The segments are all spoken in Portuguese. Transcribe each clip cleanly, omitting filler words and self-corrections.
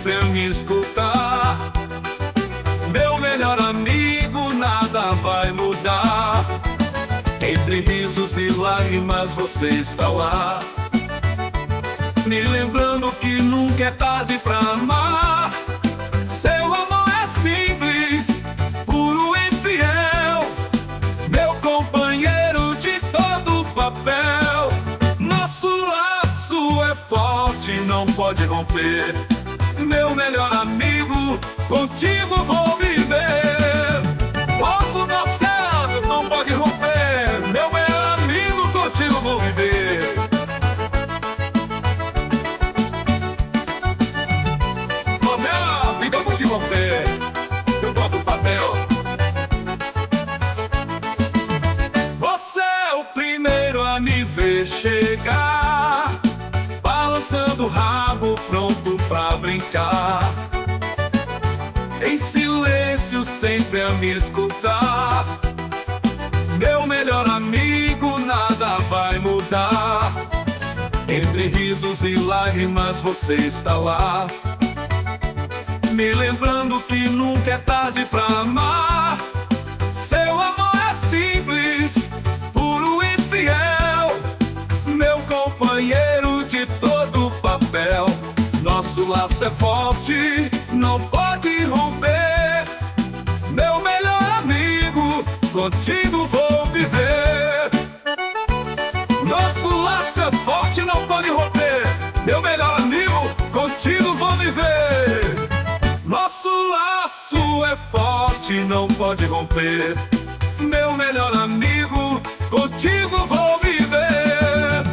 sempre a me escutar. Meu melhor amigo, nada vai mudar. Entre risos e lágrimas você está lá, me lembrando que nunca é tarde pra amar. Seu amor é simples, puro e fiel, meu companheiro de todo papel. Nosso laço é forte, não pode romper. Meu melhor amigo, contigo vou viver. Logo no céu, não pode romper. Meu melhor amigo, contigo vou viver. Oh, meu amigo, eu vou te romper. Eu boto o papel. Você é o primeiro a me ver chegar, balançando o rabo, pronto pra brincar. Em silêncio, sempre a me escutar. Meu melhor amigo, nada vai mudar. Entre risos e lágrimas você está lá, me lembrando que nunca é tarde pra amar. Seu amor é simples, puro e fiel, meu companheiro de todo papel. Nosso laço é forte, não pode romper. Meu melhor amigo, contigo vou viver. Nosso laço é forte, não pode romper. Meu melhor amigo, contigo vou viver. Nosso laço é forte, não pode romper. Meu melhor amigo, contigo vou viver.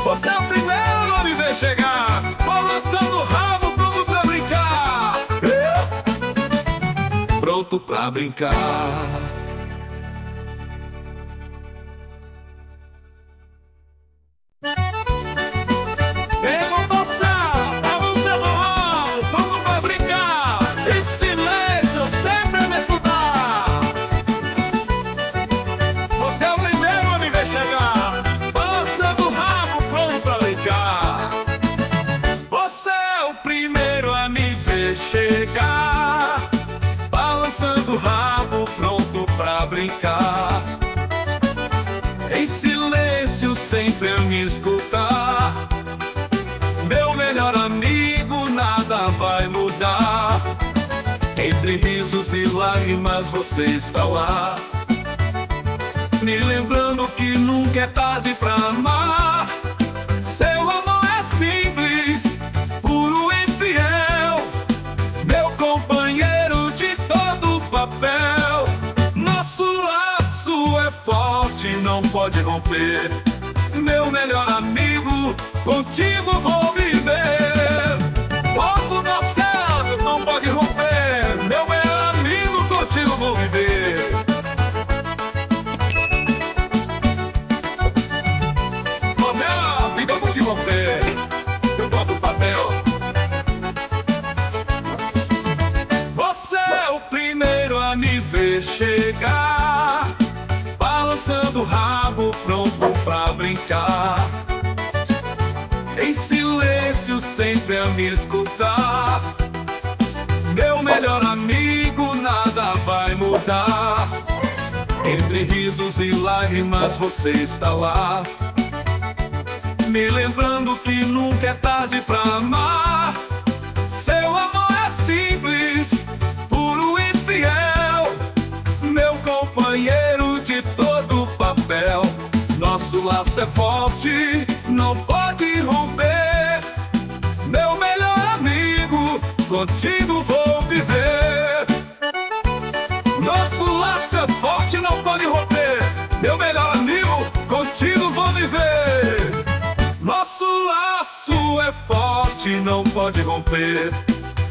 Você é o primeiro a me ver chegar, balançando o rabo, pronto pra brincar. Pronto pra brincar. Chegar, balançando o rabo, pronto pra brincar. Em silêncio, sempre a me escutar. Meu melhor amigo, nada vai mudar. Entre risos e lágrimas você está lá, me lembrando que nunca é tarde pra amar. Seu amor é simples, puro e fiel, meu companheiro de todo papel. Nosso laço é forte, não pode romper. Meu melhor amigo, contigo vou viver. Logo no céu, não pode romper. Meu melhor amigo, contigo vou viver. Oh, meu amigo, eu vou te romper. Eu boto o papel. Você é o primeiro a me ver chegar, balançando o rabo, pronto pra brincar. Em silêncio, sempre a me escutar. Meu melhor amigo, nada vai mudar. Entre risos e lágrimas você está lá, me lembrando que nunca é tarde pra amar. Seu amor é simples, puro e fiel, meu companheiro de todo papel. Nosso laço é forte, não pode romper. Meu melhor amigo, contigo vou viver. Nosso laço é forte, não pode romper. Meu melhor amigo, contigo vou viver. Nosso laço é forte, não pode romper.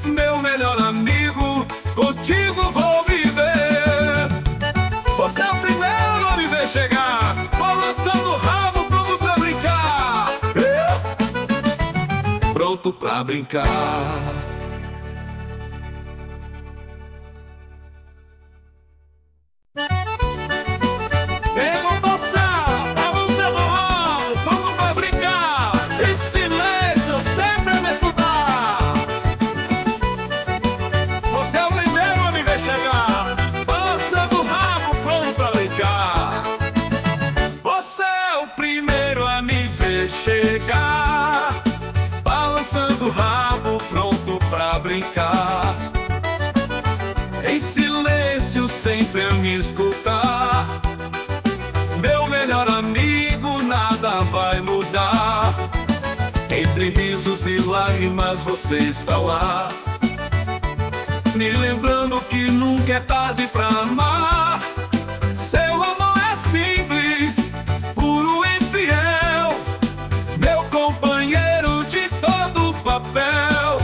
Meu melhor amigo, contigo vou viver. Você é o primeiro a me ver chegar, balançando o rabo, pronto pra brincar. Pronto pra brincar. chegar, balançando o rabo, pronto pra brincar. Em silêncio, sempre a me escutar. Meu melhor amigo, nada vai mudar. Entre risos e lágrimas você está lá, me lembrando que nunca é tarde pra amar. Seu amor é simples, puro e fiel, meu companheiro de todo papel.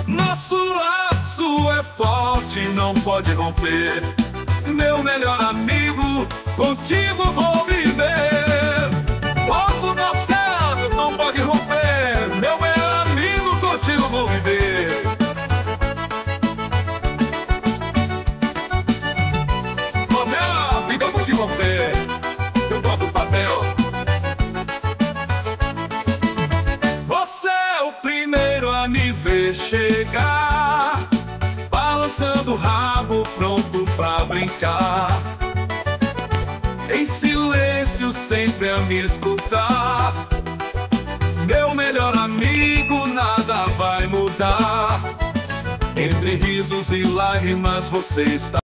Nosso laço é forte, não pode romper. Meu melhor amigo, contigo vou viver. Logo no céu, não pode romper. Meu melhor amigo, contigo vou viver. Oh, meu amigo, eu vou te romper. Eu boto o papel. Você é o primeiro a me ver chegar, balançando o rabo, pronto pra brincar. Em silêncio, sempre a me escutar. Meu melhor amigo, nada vai mudar. Entre risos e lágrimas você está